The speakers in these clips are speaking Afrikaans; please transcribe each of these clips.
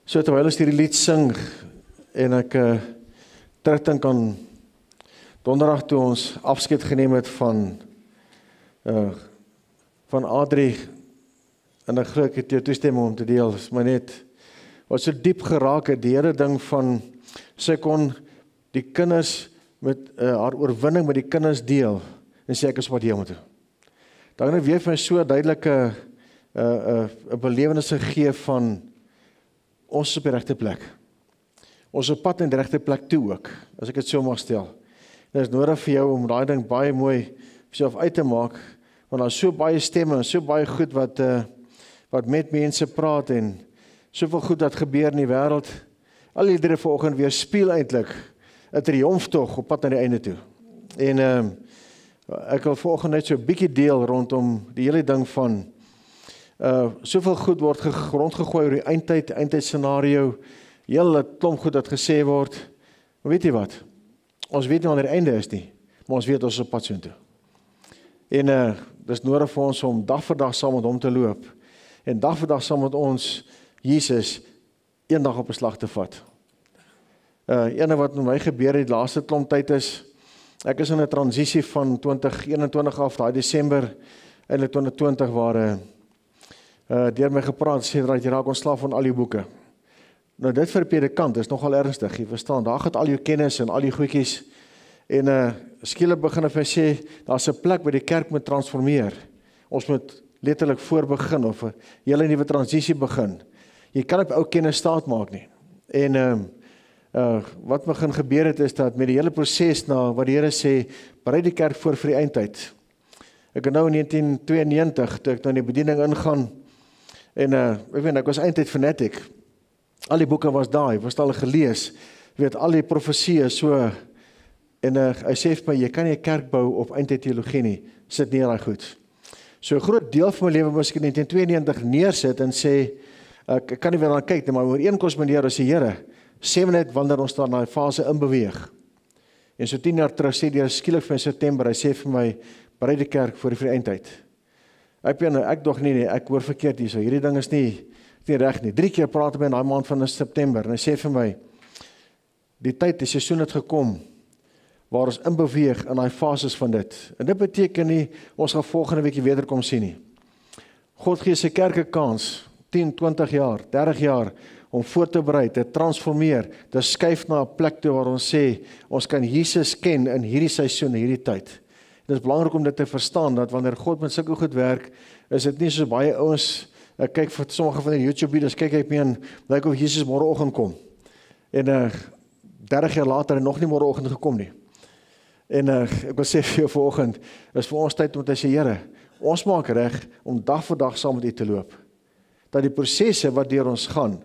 So terwyl ons hierdie lied sing en ek terugdink aan donderdag toe ons afskeid geneem het van Adrie, en ek glo ek het jou toestemming om te deel, is my net wat so diep geraak het, die hele ding van sy kon die kinders met haar oorwinning met die kinders deel en sê ek is wat hemel toe. Dan het weer vir my so duidelike 'n belewenis gegee van ons is op die regte plek. Ons is op pad in die regte plek toe ook, as ek dit so mag stel. Dit is nodig vir jou om daai ding baie mooi vir jouself uit te maak, want daar is so baie stemme en so baie goed wat met mense praat en soveel goed wat gebeur in die wêreld. Al die liedere vanoggend weer speel eintlik 'n triomftog op pad na die einde toe. En ek wil vanoggend net so 'n bietjie deel rondom die hele ding van soveel goed word rondgegooi oor die eindtyd scenario, hele klomp goed wat gesê word. Maar weet jy wat? Ons weet nie wanneer die einde is nie, maar ons weet ons is op pad soontoe. En dis nodig vir ons om dag vir dag saam met hom te loop en dag vir dag saam met ons Jesus eendag op 'n slag te vat. Ene wat met my gebeur het die laaste klomp tyd is, ek is in 'n transisie van 2021 af, daai Desember eintlik 2020 waar deur my gepraat, sê dat jy raak ontslaaf van al jou boeke. Nou dit vir 'n predikant is nogal ernstig, jy verstaan, daar gaan al jou kennis en al die goedjies, en skielik begin hy sê, daar's 'n plek waar die kerk moet transformeer. Ons moet letterlik voorbegin, of 'n hele nuwe transisie begin. Jy kan op ou kennis staat maak nie. En wat begin gebeur het, is dat met die hele proses na wat die Here sê, berei die kerk voor vir die eindtyd. Ek het nou in 1992, toe ek nou in die bediening ingaan, en ek was eintyd fanatic. Al die boeke was daar, ek was al gelees, weet al die profesieë so, en hy sê vir my, jy kan nie 'n kerk bou op eindtyd teologie nie, sit neer daai goed. So 'n groot deel van my lewe moes ek in 1992 neersit en sê, ek kan nie weer aan kyk nie, maar ooreenkoms met die Here, sê Here, sê my net wanneer ons daar na die fase inbeweeg. En so 10 jaar terug sê die Here skielik vir September, hy sê vir my, berei die kerk vir die eindtyd. Ek dog nie, ek hoor verkeerd hierso, hierdie ding is nie reg nie. 3 keer praat my in daai maand van September, en hy sê vir my, die tyd, die seisoen het gekom, waar ons inbeweeg in daai fases van dit. En dit beteken nie, ons gaan volgende week wederkom sien nie. God gee sy kerk 'n kans, 10, 20 jaar, 30 jaar, om voor te berei, te transformeer, te skuif na 'n plek toe waar ons sê, ons kan Jesus ken in hierdie seisoen, in hierdie tyd. Dit is belangrik om dit te verstaan, dat wanneer God met sulke goed werk, is dit nie so baie ouens, ek kyk vir sommige van die YouTube-video's, kyk ek meen, lyk of Jesus môreoggend kom. En 30 jaar later, nog nie môreoggend gekom nie. En ek wil sê vir jou vanoggend, is vir ons tyd om te sê, Here, ons maak reg om dag vir dag saam met U te loop. Dat die prosesse wat deur ons gaan,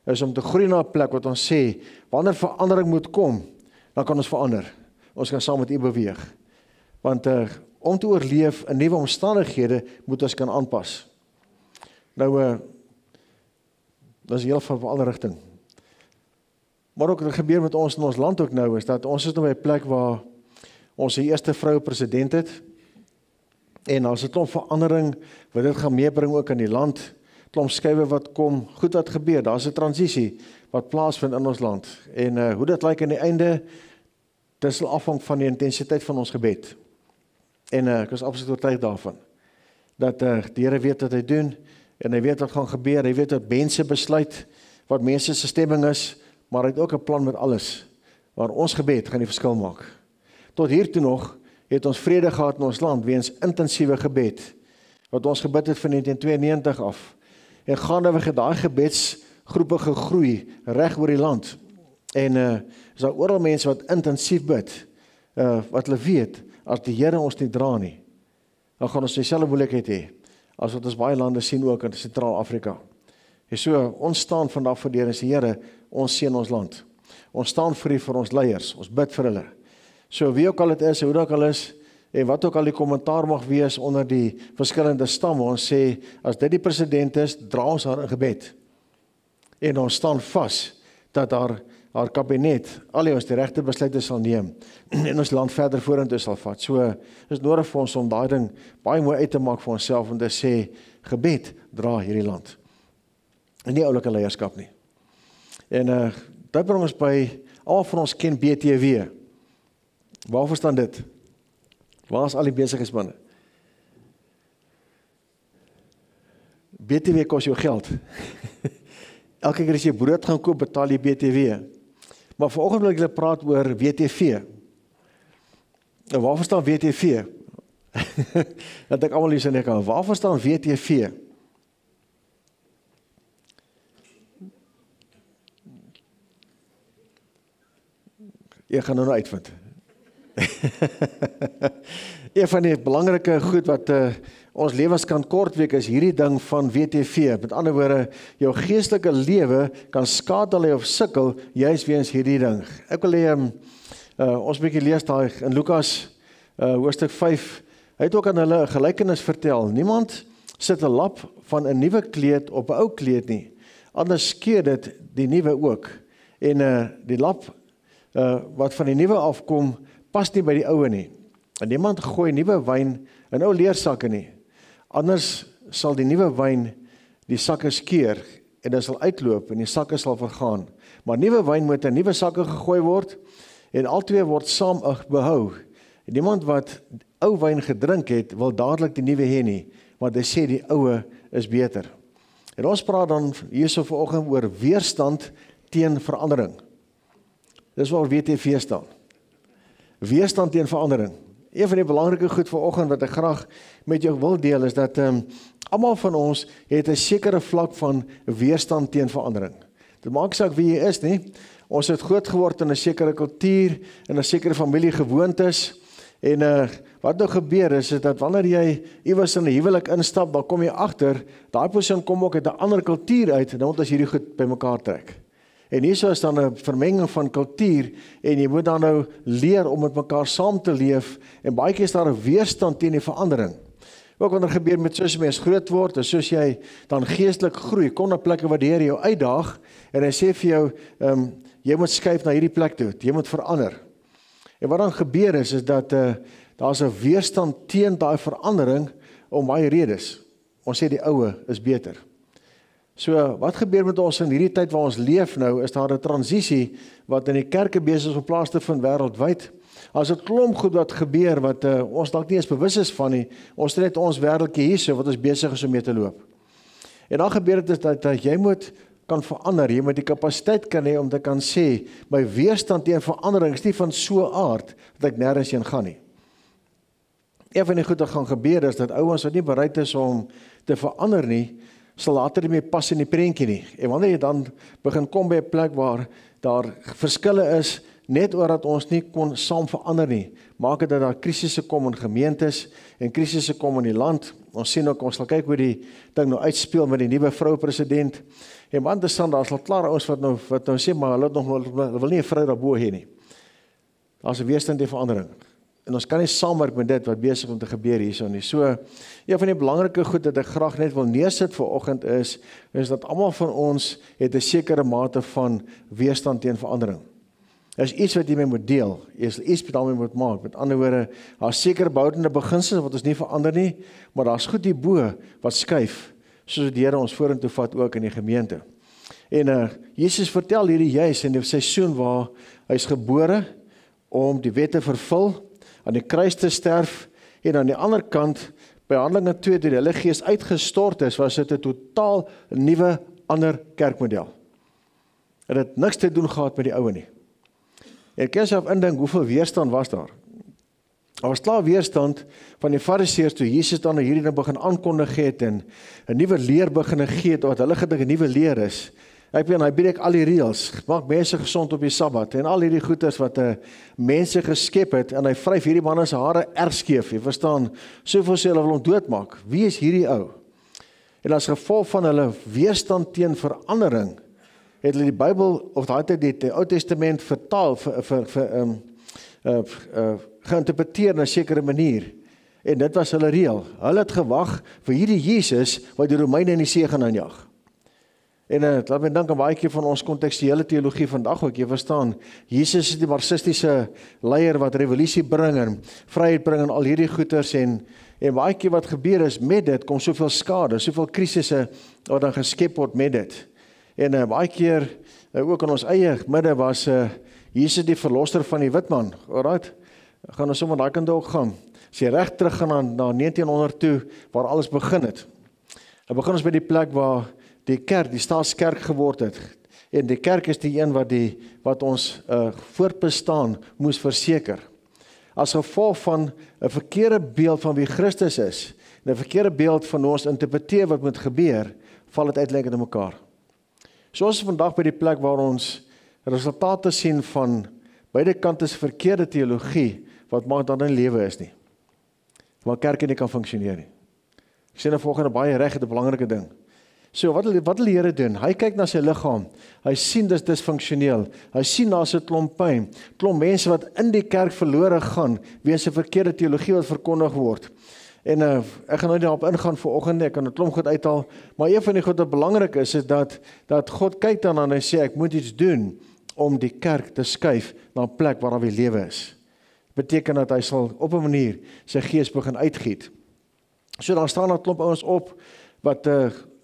is om te groei na 'n plek wat ons sê, wanneer verandering moet kom, dan kan ons verander. Ons kan saam met U beweeg. Want om te oorleef in nuwe omstandighede, moet ons kan aanpas. Nou, dat is heel van 'n ander rigting. Maar ook wat gebeur met ons in ons land ook nou, is dat ons is nou by 'n plek waar ons die eerste vroue president het, en as 'n klomp verandering, wat dit gaan meebring ook in die land, klomp skuwe wat kom, goed wat gebeur, daar's 'n transisie wat plaasvind in ons land, en hoe dit lyk aan die einde, dit sal afhang van die intensiteit van ons gebed, en ek is absoluut oortuig daarvan, dat die Here weet wat hy doen, en hy weet wat gaan gebeur, hy weet wat mense besluit, wat mense se stemming is, maar hy het ook 'n plan met alles, waar ons gebed gaan die verskil maak. Tot hiertoe nog, het ons vrede gehad in ons land, weens intensiewe gebed, wat ons gebid het van 1992 af, en gaandeweg het daai gebedsgroepe gegroei, reg oor die land, en is daar oral mense wat intensief bid, wat hulle weet, as die Here ons nie dra nie, dan gaan ons dieselfde moeilikheid hê, as wat ons baie lande sien ook in Sentraal-Afrika. So, ons staan vandag voor die Here en sê, Here, ons seën ons land. Ons staan vir ons leiers, ons bid vir hulle. So, wie ook al het is, hoe ook al is, en wat ook al die kommentaar mag wees onder die verskillende stamme, ons sê, as dit die president is, dra ons haar in gebed. En ons staan vas, dat haar kabinet, al ons die regte besluite sal neem, en ons land verder vorentoe sal vat. So, is nodig vir ons om daai ding baie mooi uit te maak vir onsself, en te sê, gebed dra hierdie land. En nie oulike leierskap nie. En dit bring ons by, al van ons ken BTW. Waarvoor staan dit? Waar is al die besigheidsmanne? BTW kos jou geld. Elke keer as jy brood gaan koop, betaal jy BTW. Maar vanoggend wil ek julle praat oor WTV. En waarvoor staan WTV? Dat ek almal hier sê, waarvoor staan WTV? Jy gaan nou uitvind. Een van die belangrike goed wat ons lewens kan kortweek is hierdie ding van WTV. Met ander woorde, jou geestelike lewe kan skade of sukkel juis weens hierdie ding. Ek wil hê ons 'n bietjie lees daai in Lukas hoofstuk 5. Hy het ook aan hulle 'n gelykenis vertel. Niemand sit 'n lap van 'n nuwe kleed op 'n ou kleed nie. Anders skeur dit die nuwe ook. En die lap wat van die nuwe afkom, pas nie by die oue nie. En niemand gooi nuwe wyn in ou leersakke nie. Anders sal die nuwe wyn die sakke skeur en dit sal uitloop en die sakke sal vergaan. Maar nuwe wyn moet in nuwe sakke gegooi word en albei word saam behou. En niemand wat ou wyn gedrink het, wil dadelik die nuwe hê nie, want hy sê die oue is beter. En ons praat dan hierso vanoggend oor weerstand teen verandering. Dis waar WTV staan. Weerstand teen verandering. Een van die belangrike goed vanoggend wat ek graag met jou wil deel is dat almal van ons het 'n sekere vlak van weerstand teen verandering. Dit maak saak wie jy is nie. Ons het groot geword in 'n sekere kultuur en 'n sekere familiegewoontes. En wat nou gebeur is dat wanneer jy iewers in 'n huwelik instap, dan kom jy agter, daai persoon kom ook uit 'n ander kultuur uit, en dan moet ons hierdie goed bymekaar trek. En hierso is dan 'n vermenging van kultuur en jy moet dan nou leer om met mekaar saam te leef en baie keer is daar 'n weerstand teen die verandering. Ook wanneer gebeur met soos mens groot word en soos jy dan geestelik groei, kom na plekke waar die Here jou uitdaag en hy sê vir jou, jy moet skuif na hierdie plek toe, jy moet verander. En wat dan gebeur is dat daar's 'n weerstand teen daai verandering om baie redes. Ons sê die oue is beter. So, wat gebeur met ons in hierdie tyd waar ons leef nou, is daar 'n transisie wat in die kerke besig is om plaas te vind wêreldwyd. As 'n klomp goed wat gebeur wat ons dalk nie eens bewus is van nie, ons het net ons wêreldjie hierso wat ons besig is om mee te loop. En dan gebeur dit dat jy moet kan verander, jy moet die kapasiteit kan hê om te kan sê, my weerstand teen verandering is nie van so 'n aard dat ek nêrens heen gaan nie. Een van die goed wat gaan gebeur is dat ouens wat nie bereid is om te verander nie, sal later nie meer pas in die prentjie nie. En wanneer jy dan begin kom by 'n plek waar daar verskille is, net oor dat ons nie kon saam verander nie, maak dit dat daar krisisse kom in gemeentes en krisisse kom in die land. Ons sien ook, ons sal kyk hoe die ding nou uitspeel met die nuwe vrou president. En want dis dan, daar is al klaar ouens wat nou sê, maar hulle wil nie 'n vrou daarbo hê nie. Daar's 'n weerstand teen verandering. En ons kan nie saamwerk met dit wat besig om te gebeur hierso nie. So, een van die belangrike goed dat ek graag net wil neersit vanoggend is dat almal van ons het 'n sekere mate van weerstand teen verandering. Is iets wat jy mee moet deel, is iets wat daarmee moet maak. Met ander woorde, daar's sekere behoudende beginsels wat ons nie verander nie, maar daar's goed hierbo wat skuif, soos die Here ons vorentoe vat ook in die gemeente. En Jesus vertel hierdie juis in die seisoen waar hy's gebore om die wet te vervul, aan die kruis te sterf, en aan die ander kant, by Handelinge 2, toe die Heilige Gees uitgestort is, was dit 'n totaal nuwe, ander kerkmodel. En dit niks te doen gehad met die oue nie. En kan jouself indink, hoeveel weerstand was daar? Daar was klaar weerstand van die Fariseërs toe Jesus dan hierdie ding begin aankondig het en 'n nuwe leer begin gee het, wat hulle gedink 'n nuwe leer is. Ek weet, hy breek al die reëls, maak mense gesond op die Sabbat en al hierdie goeders wat mense geskep het, en hy vryf hierdie manne se hare erskeef, jy verstaan, soveel sê hulle wil hom doodmaak. Wie is hierdie ou? En as gevolg van hulle weerstand teen verandering, het hulle die Bybel, of daai tyd die Ou Testament vertaal, geïnterpreteer in 'n sekere manier. En dit was hulle reël. Hulle het gewag vir hierdie Jesus wat die Romeine in die see gaan aanjag. En laat my dink aan baie keer van ons kontekstuele teologie vandag ook, jy verstaan, Jesus is die marxistiese leier wat revolusie bring en vryheid bring en al hierdie goeters en baie keer wat gebeur is met dit, kom soveel skade, soveel krisisse wat dan geskep word met dit. En baie keer ook in ons eie midde was Jesus die verlosser van die wit man. Alright, gaan ons sommer daai kant ook gaan. As jy reg terug gaan na 1900 toe, waar alles begin het. Dan begin ons by die plek waar die kerk, die staatskerk geword het. En die kerk is die een wat ons voortbestaan moes verseker. As gevolg van 'n verkeerde beeld van wie Christus is, en 'n verkeerde beeld van ons interpreteer wat moet gebeur, val dit uiteindelik in mekaar. So ons is vandag by die plek waar ons resultate sien van beide kante se verkeerde teologie, wat maak dat in lewe is nie. Waar kerke nie kan funksioneer nie. Ek sê nou volgende baie reg, het 'n belangrike ding. So, wat wil die Here doen? Hy kyk na sy liggaam, hy sien dis disfunksioneel, hy sien daar's 'n klomp pyn, klomp mense wat in die kerk verlore gaan, weens 'n verkeerde teologie wat verkondig word. En ek gaan nou nie daarop ingaan vanoggend nie, ek kan 'n klomp goed uithaal, maar een van die goed wat belangrik is dat God kyk dan en hy sê, ek moet iets doen om die kerk te skuif na 'n plek waar daar weer lewe is. Beteken dat hy sal op 'n manier sy gees begin uitgiet. So daar staan 'n klomp ouens op, wat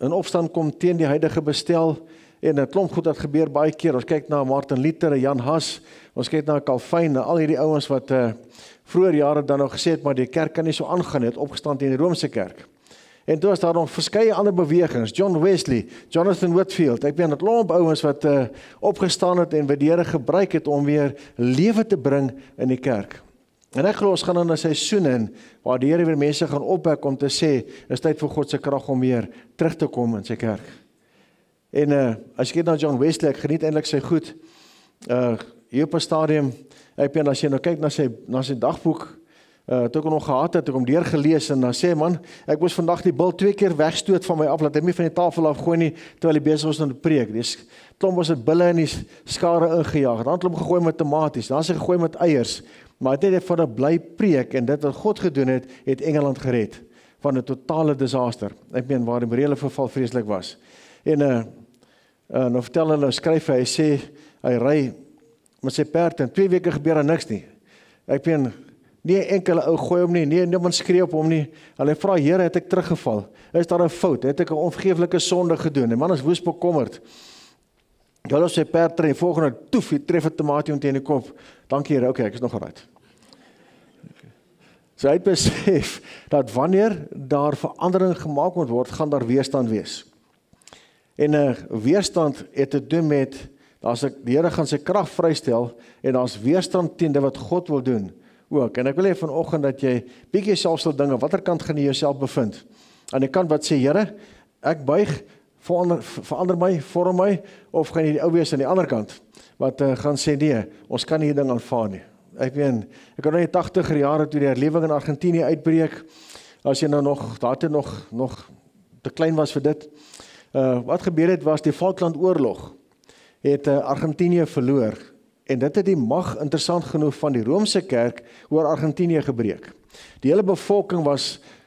in opstand kom teen die huidige bestel, en 'n klomp goed wat gebeur baie keer. Ons kyk na Martin Luther, Jan Hus, ons kyk na Calvin, al hierdie ouens wat vroeër jare dan nog gesê het, maar die kerk kan nie so aangaan, het opgestaan teen die Romeinse kerk. En toe was daar nog verskeie ander bewegings, John Wesley, Jonathan Whitfield, ek weet 'n klomp ouens wat opgestaan het en wat die Here gebruik het om weer lewe te bring in die kerk. En ek glo ons gaan in 'n seisoen in waar die Here weer mense gaan opwek om te sê, is tyd vir God se krag om weer terug te kom in sy kerk. En as jy kyk na John Wesley, ek geniet eintlik sy goed. Hier op 'n stadium, ek weet as jy nou kyk na sy dagboek, toe ek nog gehad het, ek hom deurgelees en dan sê man, ek moes vandag die bil 2 keer wegstoot van my af, laat hy nie van die tafel afgooi nie, terwyl hy besig was om te preek. Dis klomp was dit bulle in die skare ingejaag, dan klomp gegooi met tomaties, dan is hy gegooi met eiers. Maar dit het vir 'n bly preek en dit wat God gedoen het Engeland gered van 'n totale disaster. Ek meen waar die morele verval vreeslik was. En nou vertel hulle, skryf hy sê hy ry met sy perd en 2 weke gebeur daar niks nie. Ek meen nie 'n enkele ou gooi hom nie, niemand skree op hom nie. Hulle vra, Here, het ek teruggeval? Is daar 'n fout? Het ek 'n onvergeeflike sonde gedoen? Die man is woes bekommerd. Hulle op sy perd ry, volgende toef, hy tref 'n tomatie teen die kop. Dankie Here, okay, ek is nog gereed. So hy het besef dat wanneer daar verandering gemaak moet word, gaan daar weerstand wees. En weerstand het te doen met, die Here gaan sy krag vrystel, en daar's weerstand teen dit wat God wil doen ook. En ek wil hê vanoggend dat jy bietjie jouself sal dinge, watter kant gaan jy jouself bevind? Aan die kant wat sê, Here, ek buig, verander my, vorm my, of gaan jy die ou wees aan die ander kant, wat gaan sê, nee, ons kan nie die ding aanvaar nie. Ek kan nou in die 80er jare, toe die herlewing in Argentinië uitbreek, as jy nou nog te klein was vir dit, wat gebeur het was, die Falklandoorlog het Argentinië verloor, en dit het die mag interessant genoeg van die Romeinse kerk oor Argentinië gebreek. Die hele bevolking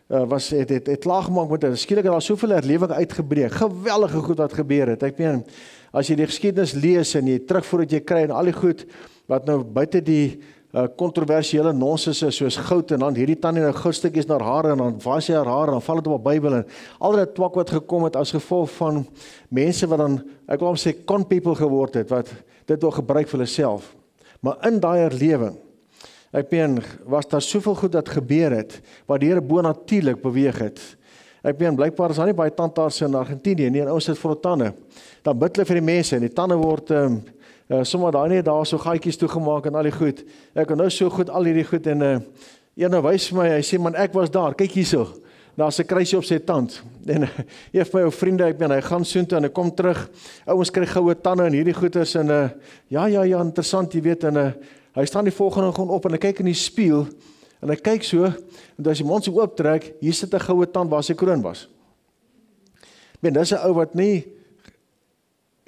het klaargemaak met dit, skielik het daar soveel herlewing uitgebreek, geweldige goed wat gebeur het. Ek meen, as jy die geskiedenis lees en jy terug voordat jy kry en al die goed wat nou buite die kontroversiële nonsens is, soos goud, en dan hierdie tannie nou goudstukkies na haar hare, en dan was sy haar hare, en dan val dit op die Bybel, en al die twak wat gekom het as gevolg van mense wat dan, ek wil sê, con people geword het, wat dit wil gebruik vir hulle self. Maar in daai herlewing, ek meen, was daar soveel goed dat gebeur het, wat die Here bonatuurlik beweeg het. Ek meen, blykbaar is daar nie baie tandarts in Argentinië nie, en ouens sit volle tande. Dan bid hulle vir die mense, en die tande word sommer daar so gaatjies toegemaak en al die goed. Ek kan nou so goed al hierdie goed, en een nou wys vir my, hy sê, man, ek was daar, kyk hierso, daar's 'n kruisie op sy tand, en een van my ou vriende, ek meen, hy gaan soontoe, en hy kom terug, ouens kry goue tande en hierdie goeders, en ja, interessant, jy weet, en hy staan die volgende gewoon op, en hy kyk in die spieël, en hy kyk so, en as die mond so ooptrek, hier sit 'n goue tand waar sy kroon was. Ben, dis 'n ou wat nie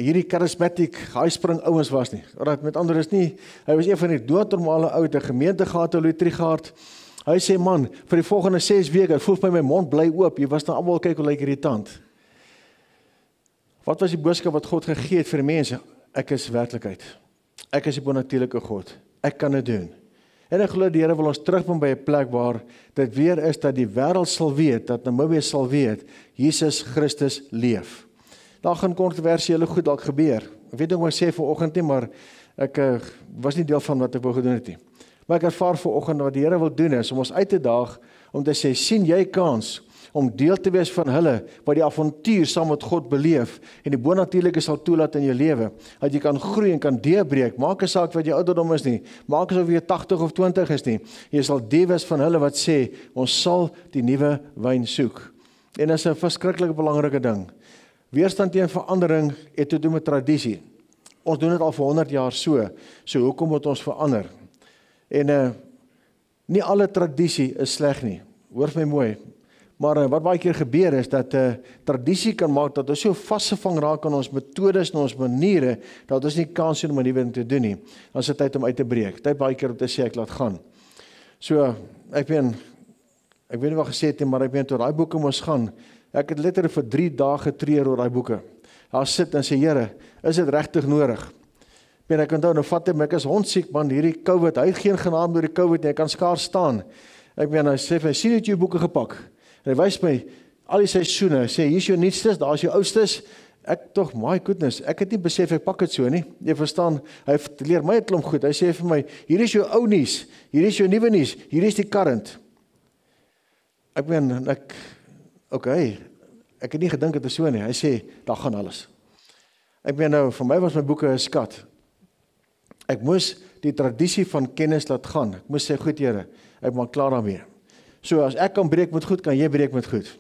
hierdie charismatic, high-spring ouens was nie. Met ander is nie, hy was een van die doodnormale ou, 'n gemeente gehad, Louis Trichardt. Hy sê, man, vir die volgende 6 weke, voel my mond bly oop, jy was nou almal kyk hoe lyk hierdie tand. Wat was die boodskap wat God gegee het vir die mense? Ek is werklikheid. Ek is die bonatuurlike God. Ek kan dit doen. En ek glo die Here wil ons terugbring by 'n plek waar dit weer is dat die wêreld sal weet, dat Namibië sal weet, Jesus Christus leef. daar gaan kontroversiële goed dalk gebeur. Ek weet nie hoe ek sê vanoggend nie, maar ek was nie deel van wat ek wou gedoen het nie. Maar ek ervaar vanoggend wat die Here wil doen is om ons uit te daag om te sê, sien jy kans om deel te wees van hulle wat die avontuur saam met God beleef en die bonatuurlike sal toelaat in jou lewe, dat jy kan groei en kan deurbreek. Maak 'n saak wat jou ouderdom is nie, maak asof jy 80 of 20 is nie. Jy sal deel wees van hulle wat sê, ons sal die nuwe wyn soek. En dit is 'n verskriklik belangrike ding. Weerstand teen verandering het te doen met tradisie. Ons doen dit al vir 100 jaar so hoekom moet ons verander? En nie alle tradisie is sleg nie, hoor my mooi. Maar wat baie keer gebeur is dat tradisie kan maak dat ons so vasgevang raak aan ons metodes en ons maniere, dat ons nie kans het om 'n nuwe ding te doen nie. Dan is dit tyd om uit te breek. Tyd baie keer om te sê ek laat gaan. So, ek weet nie wat gesê het nie, maar ek weet toe daai boeke moes gaan. Ek het letterlik vir 3 dae getreur oor daai boeke. Daar sit en sê, Here, is dit regtig nodig? Ek onthou, nou vat ek is hondsiek, man, hierdie COVID, hy het geen genade oor die COVID nie, ek kan skaars staan. Hy sê vir my, sien het jy boeke gepak? En hy wys my, al die seisoene, sê, hier is jou nuutstes, daar is jou oudstes. Ek tog, my goodness, ek het nie besef, ek pak dit so nie. Jy verstaan, hy leer my 'n klomp goed. Hy sê vir my, hier is jou ou nuus, hier is jou nuwe nuus, hier is die current. Okay, ek het nie gedink dit is so nie. Hy sê, daar gaan alles. Nou, vir my was my boeke 'n skat. Ek moes die tradisie van kennis laat gaan. Ek moes sê, goed Here, ek maak klaar daarmee. So, as ek kan breek met goed, kan jy breek met goed.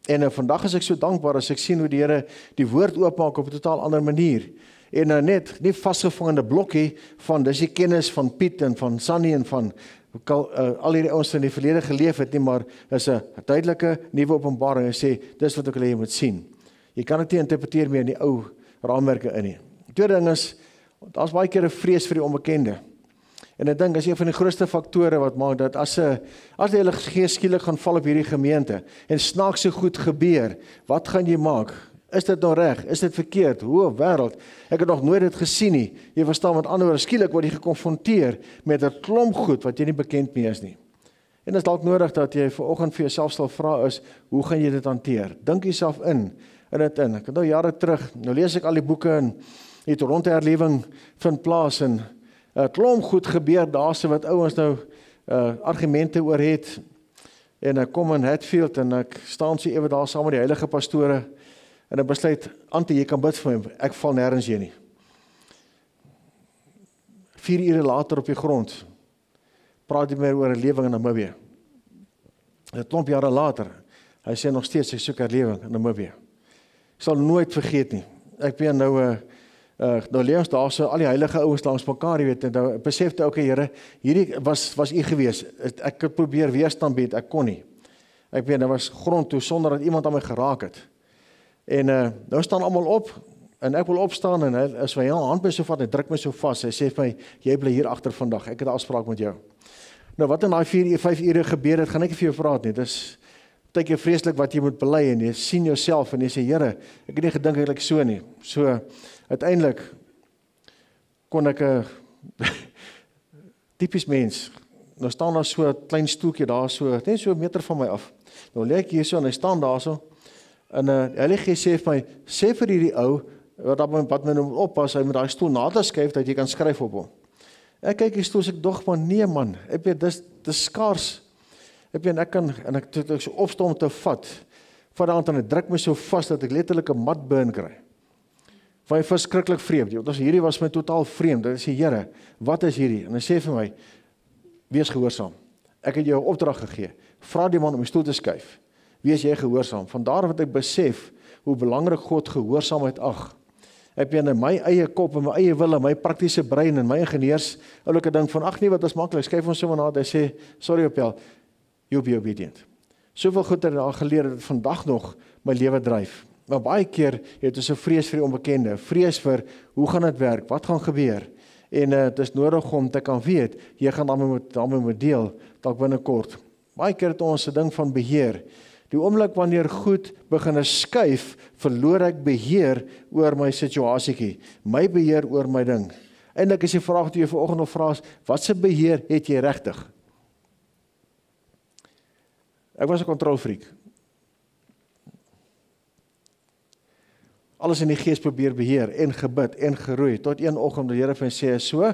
En vandag is ek so dankbaar as ek sien hoe die Here die woord oopmaak op 'n totaal ander manier. En net nie vasgevangende blokkie van, dis die kennis van Piet en van Sunny en van al hierdie ouens in die verlede geleef het nie, maar is 'n duidelike nuwe openbaring en sê, dis wat ek wil hê jy moet sien. Jy kan dit nie interpreteer meer in die ou raamwerke in nie. Die tweede ding is, daar's baie keer 'n vrees vir die onbekende. En ek dink, as een van die grootste faktore wat maak dat as die Heilige Gees skielik gaan val op hierdie gemeente en snaakse goed gebeur, wat gaan jy maak? Is dit nou reg? Is dit verkeerd? Hoe wêreld? Ek het nog nooit dit gesien nie. Jy verstaan, met ander woorde, skielik word jy gekonfronteer met 'n klomp goed wat jy nie bekend mee is nie. En dit is dalk nodig dat jy vanoggend vir jouself sal vra is, hoe gaan jy dit hanteer? Dink jouself in dit in. Ek het nou jare terug, nou lees ek al die boeke en die Toronto herlewing vind plaas en 'n klomp goed gebeur daarse wat ouens nou argumente oor het. En ek kom in Hatfield en ek staan so ewe daar saam met die heilige pastore en ek besluit, Ante, jy kan bid vir my, ek val nêrens heen nie. 4 ure later op die grond, praat hy meer oor 'n herlewing in Namibië. 'n Klomp jare later, hy sê nog steeds hy soek herlewing in Namibië. Ek sal nooit vergeet nie. Ek ben nou lees daar so al die heilige ouens langs mekaar, jy weet, en nou besefte ook, Here, hierdie was u gewees. Ek het probeer weerstand bied, ek kon nie. Ek weet, daar was grond toe sonder dat iemand aan my geraak het. En nou staan almal op en ek wil opstaan en hy is my hand my so vat, hy druk my so vas. Hy sê vir my, jy bly hier agter vandag. Ek het 'n afspraak met jou. Nou wat in daai 5 ure gebeur het, gaan ek nie vir jou praat nie. Dis baie keer vreeslik wat jy moet bely en jy sien jouself en jy sê, Here, ek het nie gedink ek lyk so nie. So uiteindelik kon ek 'n tipies mens, nou staan daar so 'n klein stoeltjie daar so, net so 'n meter van my af. Nou lê ek hier so en hy staan daar so en Heilige Gees sê vir my, sê vir hierdie ou wat my nou moet oppas, hy moet daai stoel nader skuif dat jy kan skryf op hom. Ek kyk die stoel sê ek dog maar nee man, ek weet dis skaars. Ek kan en ek het so opstaan om te vat aan en dit druk my so vas dat ek letterlik 'n matburn kry. Van verskriklik vreemd. Hierdie was my totaal vreemd. Dit sê, Here, wat is hierdie? En hy sê vir my, wees gehoorsaam. Ek het jou 'n opdrag gegee. Vra die man om die stoel te skuif. Wees jy gehoorsaam. Vandaar wat ek besef hoe belangrik God gehoorsaamheid ag. Ek ben in my eie kop en my eie wil en my praktiese brein en my ingenieurs oulike ding van ag nee, wat is maklik. Skuif ons sommer na. Hy sê, sorry Opel, you'll be obedient. Soveel goed het daar geleer dat vandag nog my lewe dryf. Maar baie keer het ons 'n vrees vir die onbekende, vrees vir hoe gaan dit werk, wat gaan gebeur? En dit is nodig om te kan weet, jy gaan daarmee moet deel, dalk binnekort. Baie keer het ons 'n ding van beheer. Die oomblik wanneer goed begin skuif, verloor ek beheer oor my situasietjie, my beheer oor my ding. Eintlik is die vraag wat jy vanoggend nog vra is, wat se beheer het jy regtig? Ek was 'n kontrolfreak. alles in die gees probeer beheer, en gebid, en geroei, tot een oggend die Here vir my sê, so,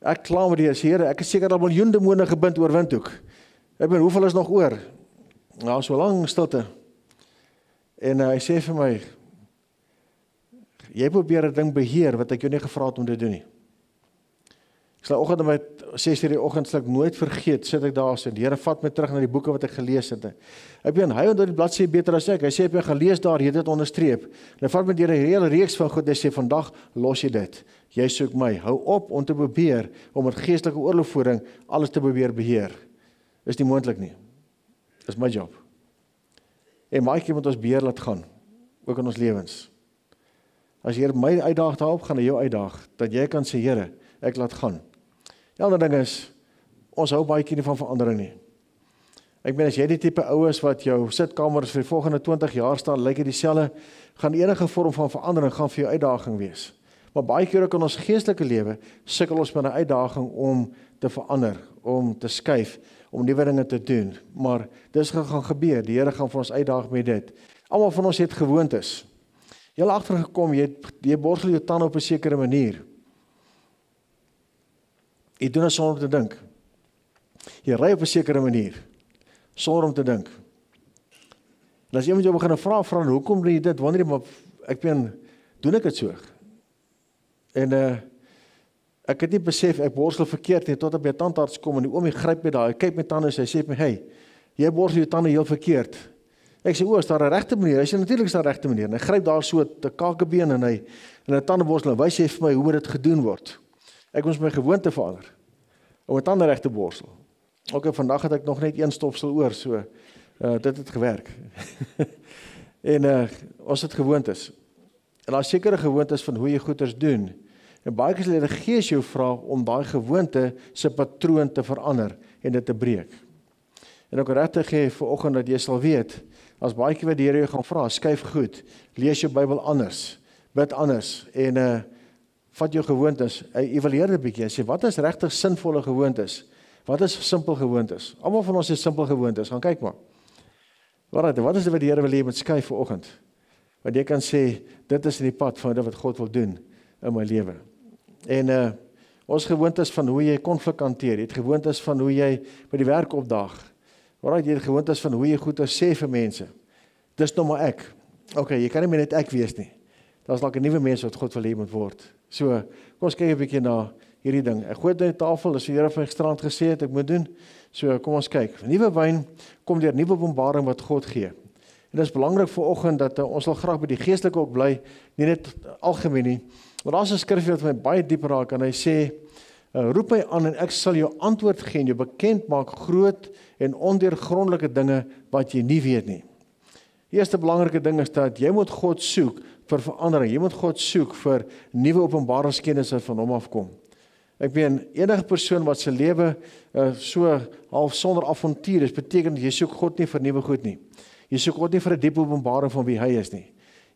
ek klaar met die Here, ek is seker al miljoen demone gebind oor Windhoek. Ek bedoel, hoeveel is nog oor? Nou, so lang stilte. En hy sê vir my, jy probeer 'n ding beheer, wat ek jou nie gevra het om te doen nie. Ek sal oggend om my 6:00 die oggend sal ek nooit vergeet, sit ek daar, en die Here vat my terug na die boeke wat ek gelees het. Ek ben, hy onthou die bladsy beter as ek, hy sê, ek gaan lees daar, jy het dit onderstreep, en hy vat met deur 'n hele reeks van goed, hy sê, vandag los jy dit, jy soek my, hou op om te probeer, om met geestelike oorlogvoering, alles te probeer beheer, is nie moontlik nie, is my job, en baie keer moet ons beheer laat gaan, ook in ons lewens, as Here my uitdaag daarop, gaan hy jou uitdaag, dat jy kan sê, Here, ek laat gaan. Die ander ding is, ons hou baie keer nie van verandering nie. Ek meen, as jy die tipe ou is wat jou sitkamers vir die volgende 20 jaar staan, lyk dit dieselfde, gaan enige vorm van verandering gaan vir jou uitdaging wees. Maar baie keer ook in ons geestelike lewe, sukkel ons met 'n uitdaging om te verander, om te skuif, om nuwe dinge te doen. Maar dis gaan gebeur, die Here gaan vir ons uitdaag met dit. Almal van ons het gewoontes. Jy het agtergekom, jy borsel jou tande op 'n sekere manier. Jy doen dit sonder om te dink. Jy ry op 'n sekere manier, sonder om te dink. En as iemand jou begin vra, hoekom doen jy dit? Wanneer jy, maar doen ek dit so? En ek het nie besef, ek borsel verkeerd nie, tot op by tandarts kom, en die oomie gryp my daar, hy kyk my tande, en hy sê my, hey, jy borsel jou tande heel verkeerd. Ek sê, is daar 'n regte manier? Hy sê, natuurlik is daar 'n regte manier. En hy gryp daar so 'n kakebeen, en hy tandeborsel, en wys hy vir my, hoe dit gedoen word. Ek moes my gewoonte verander, om 'n tande reg te borsel. Ok, vandag het ek nog net 1 stopsel oor, so, dit het gewerk. En ons het gewoontes. En daar is sekere gewoontes van hoe jy goeders doen. En baie keer sal die Gees jou vra om daai gewoonte se patroon te verander en dit te breek. En ook regtig gee vir oggend dat jy sal weet, as baie keer wat die Here jou gaan vra, skuif goed, lees jou Bybel anders, bid anders, en vat jou gewoontes, evalueer dit 'n bietjie, sê, wat is regtig sinvolle gewoontes? Wat is simpel gewoontes? Almal van ons het simpel gewoontes, gaan kyk maar. Wat is dit wat die Here wil hê met skuif vir oggend? Wat jy kan sê, dit is die pad van dit wat God wil doen in my lewe. En ons gewoontes van hoe jy konflik hanteer, jy het gewoontes van hoe jy by die werk opdaag, jy het gewoontes van hoe jy goeie sê vir mense. Dis nou maar ek. Ok, jy kan nie meer net ek wees nie. Daar is dalk 'n nuwe mens wat God wil hê moet word. So, kom ons kyk 'n bietjie na hierdie ding. Ek gooi dit op die tafel, dis die Here van gisterand gesê het ek moet doen. So, kom ons kyk. Nuwe wyn kom deur nuwe openbaring wat God gee. En dit is belangrik vir oggend dat ons wil graag by die geestelike ook bly, nie net algemeen nie. Maar daar's 'n skrif wat my baie diep raak en hy sê, roep my aan en ek sal jou antwoord gee en jou bekend maak groot en ondeurgrondelike dinge wat jy nie weet nie. Die eerste belangrike ding is dat jy moet God soek vir verandering. Jy moet God soek vir nuwe openbaringskennis wat van hom afkom. Ek meen, enige persoon wat sy lewe so half sonder avontuur is, beteken jy soek God nie vir nuwe goed nie. Jy soek God nie vir 'n diep openbaring van wie hy is nie.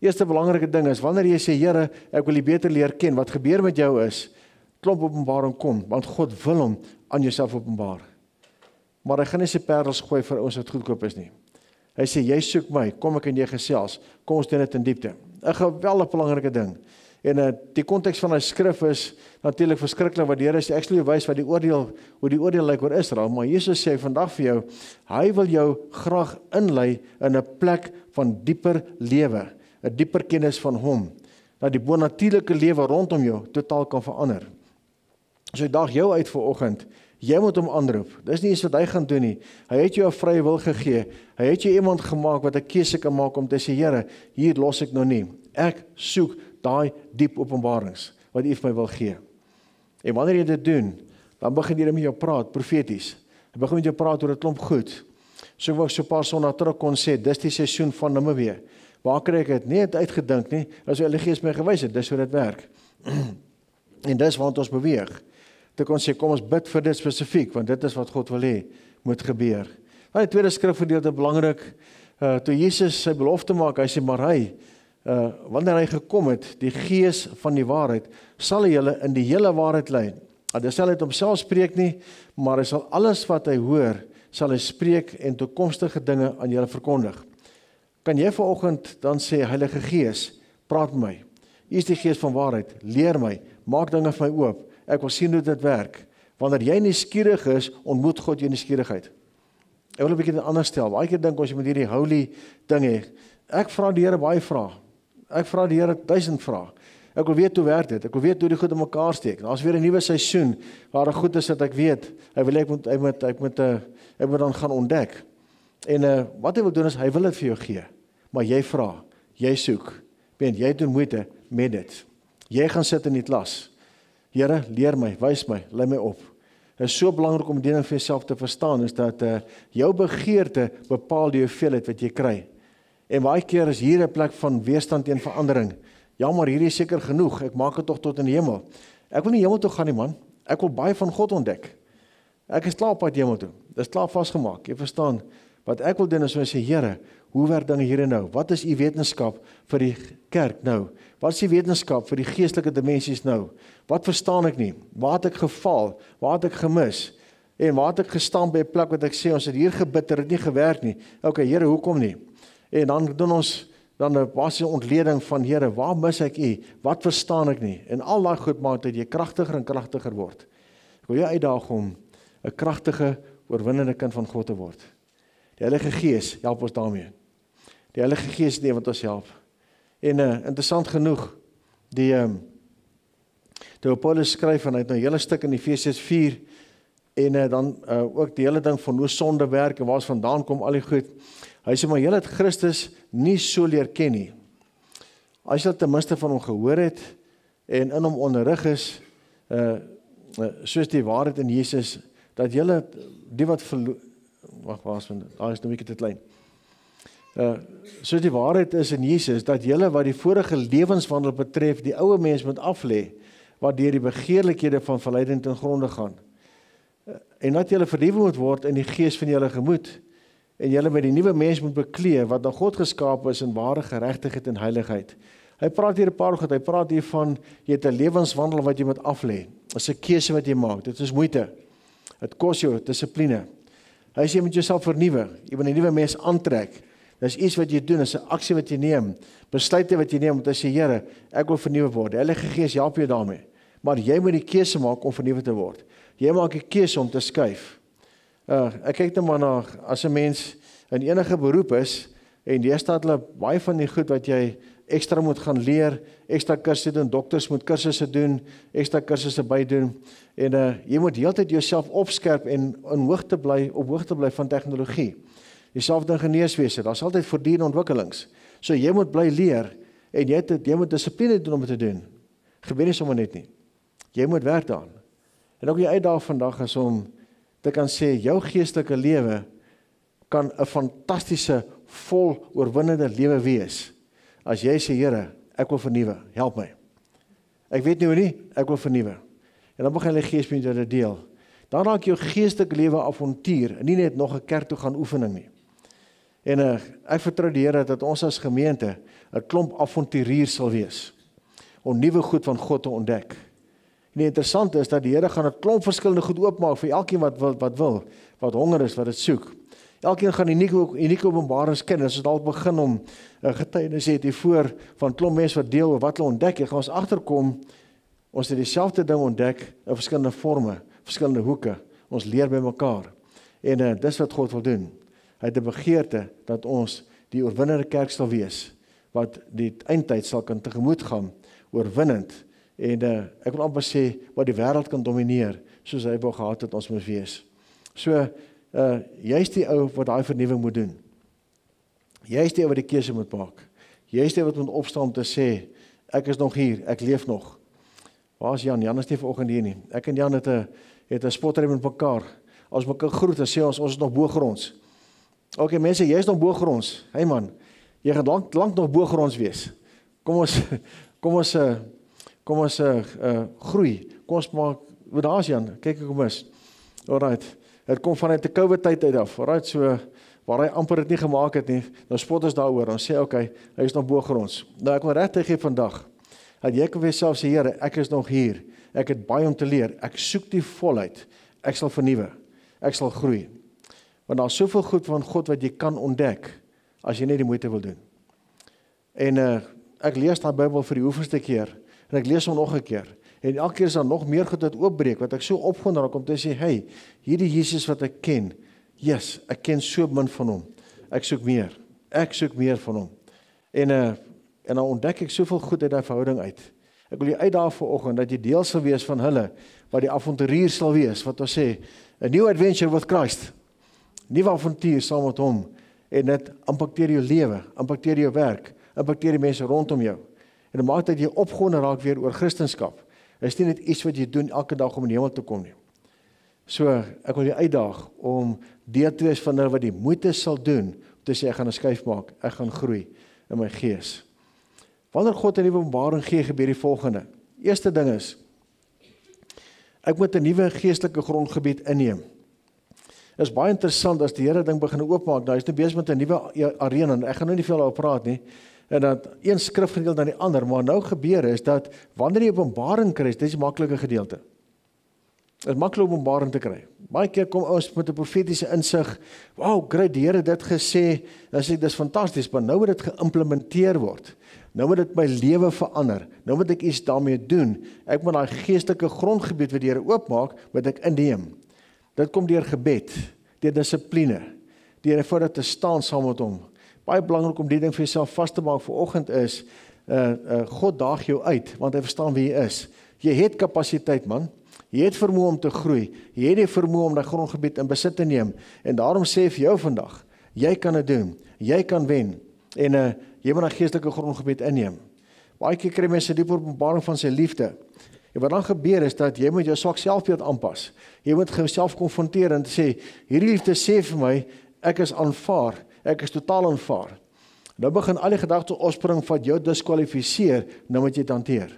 Eerste belangrike ding is, wanneer jy sê, Here, ek wil U beter leer ken, wat gebeur met jou is, klomp openbaring kom, want God wil hom aan jouself openbaar. Maar hy gaan nie sy parels gooi vir ons wat goedkoop is nie. Hy sê, jy soek my, kom ek en jy gesels, kom ons doen dit in diepte. 'n Geweldig belangrike ding. En die konteks van die skrif is natuurlik verskriklik wat die Here sê, ek sal jou wys wat hoe die oordeel lyk oor Israel, maar Jesus sê vandag vir jou, hy wil jou graag inlei in 'n plek van dieper lewe, 'n dieper kennis van hom, dat die bonatuurlike lewe rondom jou totaal kan verander. So hy daag jou uit vir oggend, jy moet hom aanroep. Dis nie iets wat hy gaan doen nie. Hy het jou 'n vrye wil gegee. Hy het jou iemand gemaak wat 'n keuse kan maak om te sê, Here, hier los ek nou nie. Ek soek daai diep openbarings wat U vir my wil gee. En wanneer jy dit doen, dan begin jy met jou praat profeties. Hy begin met jou praat oor 'n klomp goed. So wat ek so 'n paar sonnae terug kon sê, dis die seisoen van Namibië. Waar kry ek dit? Nee, het uitgedink nie. As die Heilige Gees my gewys het, dis hoe dit werk. En dis waar ons beweeg. Dit kon sê, kom ons bid vir dit spesifiek, want dit is wat God wil hê moet gebeur. Dan die tweede skrifgedeelte belangrik, toe Jesus sy belofte maak, hy sê, maar wanneer hy gekom het, die Gees van die waarheid, sal hy julle in die hele waarheid lei. Hy sal uit homself spreek nie, maar hy sal alles wat hy hoor, sal hy spreek en toekomstige dinge aan julle verkondig. Kan jy vanoggend dan sê, Heilige Gees, praat met my. U is die gees van waarheid, leer my, maak dinge vir my oop, ek wil sien hoe dit werk. Wanneer jy nuuskierig is, ontmoet God jou nuuskierigheid. Ek wil 'n bietjie dit anders stel, baie keer dink ons jy moet hierdie holy ding hê. Ek vra die Here baie vrae, ek vra die Here 1000 vrae. Ek wil weet hoe werk dit, ek wil weet hoe die goed in mekaar steek. Daar's weer 'n nuwe seisoen, waar goed is dat ek weet, ek moet dan gaan ontdek. En wat hy wil doen is, hy wil dit vir jou gee, maar jy vra, jy soek, jy doen moeite met dit. Jy gaan sit in die klas. Here, leer my, wys my, lei my op. Dit is so belangrik om die ding vir jouself te verstaan, is dat jou begeerte bepaal die hoeveelheid wat jy kry. En baie keer is hier 'n plek van weerstand teen verandering. Ja, maar hier is seker genoeg, ek maak dit tog tot in die hemel. Ek wil nie hemel toe gaan nie, man. Ek wil baie van God ontdek. Ek is klaar op pad hemel toe. Dit is klaar vasgemaak. Jy verstaan, wat ek wil doen is sê, Here, hoe werk dinge hier en nou? Wat is u wetenskap vir die kerk nou? Wat is die wetenskap vir die geestelike dimensies nou? Wat verstaan ek nie? Waar het ek geval? Waar het ek gemis? En waar het ek gestaan by 'n plek wat ek sê, ons het hier gebid, het nie gewerk nie. Okay, Here, hoekom nie? En dan doen ons dan 'n basiese ontleding van, Here, waar mis ek u? Wat verstaan ek nie? En al daai goed maak dat jy kragtiger en kragtiger word. Ek wil jou uitdaag om 'n kragtige, oorwinnende kind van God te word. Die Heilige Gees help ons daarmee. Die Heilige Gees is die wat ons help. En interessant genoeg, toe Paulus skryf, en hy het nou 'n hele stuk in Efesiërs 4, en dan ook die hele ding van hoe sonde werk, en waar ons vandaan kom, al die goed. Hy sê, maar julle het Christus nie so leer ken nie. As jy ten minste van hom gehoor het, en in hom onderrig is, soos die waarheid in Jesus, dat julle, die wat daar is nou 'n bietjie te klein. Soos die waarheid is in Jesus, dat julle wat die vorige lewenswandel betref, die ou mens moet aflê, wat deur die begeerlikhede van verleiding ten gronde gaan. En dat julle vernuwe moet word in die gees van julle gemoed, en julle met die nuwe mens moet beklee, wat aan God geskape is in ware geregtigheid en heiligheid. Hy praat hier 'n paar goed, hy praat hier van, jy het 'n lewenswandel wat jy moet aflê. Dit is 'n keuse wat jy maak, dit is moeite. Dit kos jou dissipline. Hy sê, jy moet jouself vernuwe, jy moet 'n nuwe mens aantrek. Dis iets wat jy doen, dis 'n aksie wat jy neem, besluite wat jy neem, om te sê, Here, ek wil vernuwe word. Die Heilige Gees help jou daarmee. Maar jy moet die keuse maak om vernuwe te word. Jy maak die keuse om te skuif. Ek kyk nou maar na, as 'n mens in enige beroep is, en jy staat hulle baie van die goed wat jy ekstra moet gaan leer, ekstra kursusse doen, dokters moet kursusse doen, ekstra kursusse bydoen, en jy moet heeltyd jouself opskerp en op hoogte bly van tegnologie. Dieselfde in ingenieurswese, daar's altyd voortdurende ontwikkelings. So jy moet bly leer, en jy moet dissipline doen om dit te doen. Gebeur nie sommer net nie. Jy moet werk daaraan. En ook die uitdaging vandag is om te kan sê, jou geestelike lewe kan 'n fantastiese, vol oorwinnende lewe wees, as jy sê, Here, ek wil vernuwe, help my. Ek weet nie hoe nie, ek wil vernuwe. En dan begin Heilige Gees met jou dit deel. Dan raak jou geestelike lewe avontuur, en nie net nog 'n kerk toe gaan oefening nie. En ek vertrou die Here dat ons as gemeente 'n klomp avonturiers sal wees, om nuwe goed van God te ontdek. En die interessante is dat die Here gaan 'n klomp verskillende goed oopmaak vir elkeen wat honger is, wat dit soek. Elkeen gaan unieke openbarings ken. As ons dalk begin om getuienis het hiervoor van klomp mense wat deel oor wat hulle ontdek, gaan ons agterkom, ons het dieselfde ding ontdek in verskillende forme, verskillende hoeke. Ons leer by mekaar. En dis wat God wil doen. Hy het 'n begeerte dat ons die oorwinnende kerk sal wees, wat die eindtyd sal kan tegemoet gaan, oorwinnend. En ek wil amper sê, wat die wêreld kan domineer, soos hy wou gehad het ons moet wees. So, jy is die ou wat daai vernuwing moet doen. Jy is die ou wat die keuse moet maak. Jy is die ou wat moet opstaan om te sê, ek is nog hier, ek leef nog. Waar is Jan? Jan is nie vanoggend hier nie. Ek en Jan het 'n spotry met mekaar. As mekaar groet, dan sê ons is nog bo-gronds. Okay, mense, jy is nog bo-gronds. Hey man, jy gaan lank nog bo-gronds wees. Kom ons groei. Kom ons maak, daar is Jan, kyk ek kom is. Alright, het kom vanuit die COVID tyd uit af. Alright, so, waar hy amper dit nie gemaak het nie, nou spot ons daaroor, dan sê, okay, hy is nog bo-gronds. Nou, ek wil regtig gee vandag, dat jy kan vir jouself sê, Here, ek is nog hier, ek het baie om te leer, ek soek die volheid, ek sal vernuwe, ek sal groei. Want daar is soveel goed van God wat jy kan ontdek, as jy net die moeite wil doen. En ek lees daai Bybel vir die hoeveelste keer, en ek lees hom nog 'n keer, en elke keer is daar nog meer goed wat oopbreek, wat ek so opgewonde raak om te sê, hey, hierdie Jesus wat ek ken, yes, ek ken so min van hom, ek soek meer van hom, en dan ontdek ek soveel goed uit daai verhouding uit. Ek wil jy uitdaag vanoggend, dat jy deel sal wees van hulle, wat die avonturier sal wees, wat ons sê, a new adventure with Christ, nuwe avontuur saam met hom, en dit impakteer jou lewe, impakteer jou werk, impakteer die mense rondom jou, en dit maak dat jy opgewonde raak weer oor Christendom. Dit is nie net iets wat jy doen elke dag om in die hemel te kom nie. So, ek wil jy uitdaag om deel te wees van hulle wat die moeite sal doen, om te sê, ek gaan 'n skuif maak, ek gaan groei in my gees. Wanneer God 'n nuwe openbaring gee, gebeur die volgende. Eerste ding is, ek moet 'n nuwe geestelike grondgebied inneem. Dit is baie interessant as die Here ding begin oopmaak, nou is hy besig met 'n nuwe arena, en ek gaan nou nie veel daaroor praat nie, en dat een skrifgedeelte na die ander, maar nou gebeur is dat, wanneer jy openbaring kry, dit is die maklike gedeelte. Dit is maklik om openbaring te kry. Baie keer kom ons met 'n profetiese insig, wow, great, die Here het dit gesê, dan sê ek, dis fantasties, maar nou moet dit geïmplementeer word. Nou moet dit my lewe verander. Nou moet ek iets daarmee doen. Ek moet daai geestelike grondgebied wat die Here oopmaak, moet ek inneem. Dit kom deur gebed, deur dissipline, deur voordat te staan saam met hom. Baie belangrik om die ding vir jouself vas te maak vanoggend is, God daag jou uit, want hy verstaan wie jy is. Jy het kapasiteit, man. Jy het vermoë om te groei. Jy het die vermoë om daai grondgebied in besit te neem. En daarom sê vir jou vandag, jy kan dit doen. Jy kan wen. En jy moet 'n geestelike grondgebied inneem. Baie keer kry mense 'n dieper openbaring van sy liefde. En wat dan gebeur is dat jy moet jou swak selfbeeld aanpas. Jy moet jouself konfronteer en sê, hierdie liefde sê vir my, ek is aanvaar, ek is totaal aanvaar. Nou begin al die gedagtes opspring wat jou diskwalifiseer, nou moet jy dit hanteer.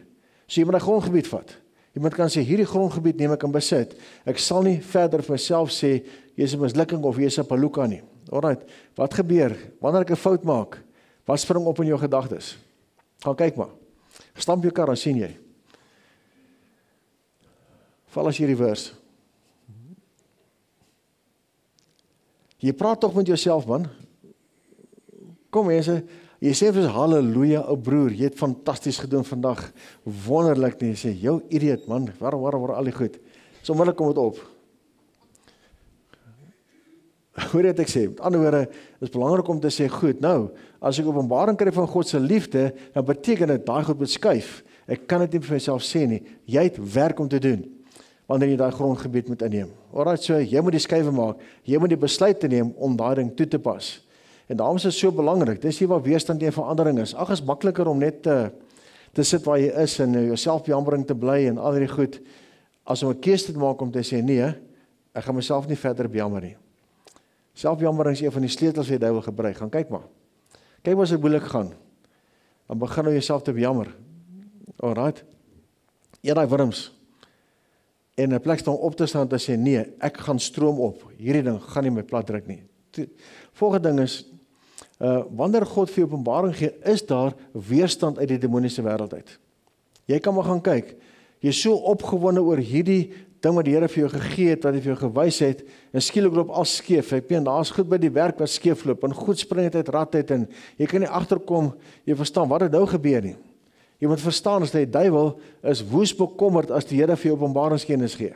So jy moet 'n grondgebied vat. Jy moet kan sê, hierdie grondgebied neem ek in besit. Ek sal nie verder vir myself sê, jy is 'n mislukking of jy is 'n paluka nie. Alright, wat gebeur? Wanneer ek 'n fout maak, wat spring op in jou gedagtes? Gaan kyk maar. Stamp jou kar, dan sien jy. Val as jy reverse. Jy praat tog met jouself, man. Kom mense, jy sê vir ons, halleluja, ou broer, jy het fantasties gedoen vandag. Wonderlik nie, jy sê, jou idiot, man, waar al die goed. So onmiddellik kom dit op. Hoor jy wat ek sê? Met ander woorde, is belangrik om te sê, goed, nou, as ek openbaring kry van God se liefde, dan beteken dit, daai goed moet skuif. Ek kan dit nie vir myself sê nie. Jy het werk om te doen, wanneer jy daai grondgebied moet inneem. Alright, so, jy moet die skuiwe maak, jy moet die besluit te neem, om daai ding toe te pas. En daarom is dit so belangrik, dis hier waar weerstand teen verandering is. Ag, is makliker om net te sit waar jy is, en jouself bejammering te bly, en al die goed, as om 'n keuse te maak om te sê, nee, ek gaan myself nie verder bejammer nie. Selfbejammering is een van die sleutels wat die duiwel gebruik. Gaan kyk maar. Kyk waar dit moeilik gaan. Dan begin nou jouself te bejammer. Alright. Eet daai wurms. En 'n plek staan op te staan en te sê, nee, ek gaan stroom op. Hierdie ding gaan nie my plat druk nie. Volgende ding is, wanneer God vir jou openbaring gee, is daar weerstand uit die demoniese wêreld uit. Jy kan maar gaan kyk. Jy is so opgewonde oor hierdie ding wat die Here vir jou gegee het, wat hy vir jou gewys het, en skielik loop al skeef. Ek meen, daar's goed by die werk wat skeef loop, en goed spring het uit rad uit, en jy kan nie agterkom, jy verstaan, wat het nou gebeur nie. Jy moet verstaan, as die duiwel is woes bekommerd as die Here vir jou openbaringskennis gee.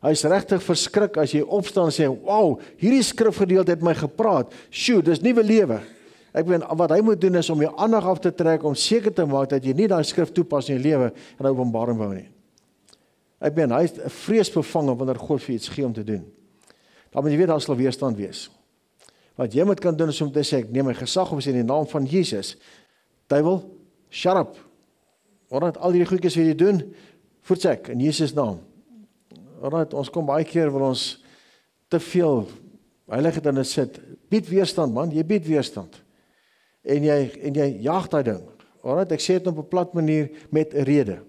Hy is regtig verskrik as jy opstaan en sê, wow, hierdie skrifgedeelte het my gepraat, shoot, dis nuwe lewe. Ek meen, wat hy moet doen is om jou aandag af te trek, om seker te maak dat jy nie daai skrif toepas in jou lewe, en 'n openbaring wou nie. Ek meen, hy is vreesbevange wanneer God vir iets gee om te doen. Dan moet jy weet, daar sal weerstand wees. Wat jy moet kan doen is om te sê, ek neem my gesag op in die naam van Jesus. Duiwel, shut up. Alright, al die goedjies wat jy doen, voetsek, in Jesus naam. Alright, ons kom baie keer, wil ons te veel heiligheid in dit sit. Bied weerstand, man, jy bied weerstand. En jy jaag daai ding. Alright, ek sê dit op 'n plat manier met 'n rede.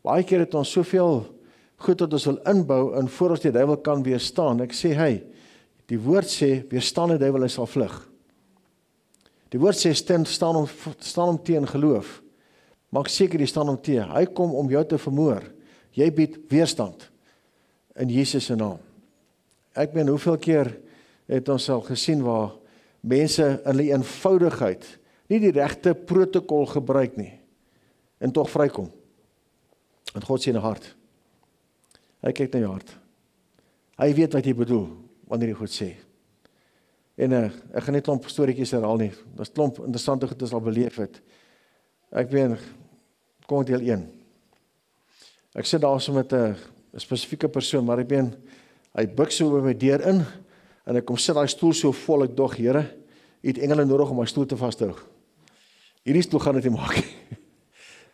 Baie keer het ons soveel goed wat ons wil inbou, en voor ons die duiwel kan weerstaan. Ek sê, hey, die woord sê, weerstaan die duiwel, hy sal vlug. Die woord sê, staan hom teen geloof. Maak seker jy staan hom teen. Hy kom om jou te vermoor. Jy bied weerstand in Jesus se naam. Ek meen, hoeveel keer het ons al gesien waar mense in die eenvoudigheid nie die regte protokol gebruik nie, en tog vrykom. Want God sien 'n hart. Hy kyk na jou hart. Hy weet wat jy bedoel, wanneer jy goed sê. En ek gaan net 'n klomp storieetjies herhaal nie, daar's 'n klomp interessante goed wat ons al beleef het. Ek weet, kom ek deel 1. Ek sit daar so met 'n spesifieke persoon, maar hy buig so by my deur in, en ek kom sit daai stoel so vol, ek dog, Here, jy het engele nodig om my stoel te vashou. Hierdie stoel gaan dit nie maak nie.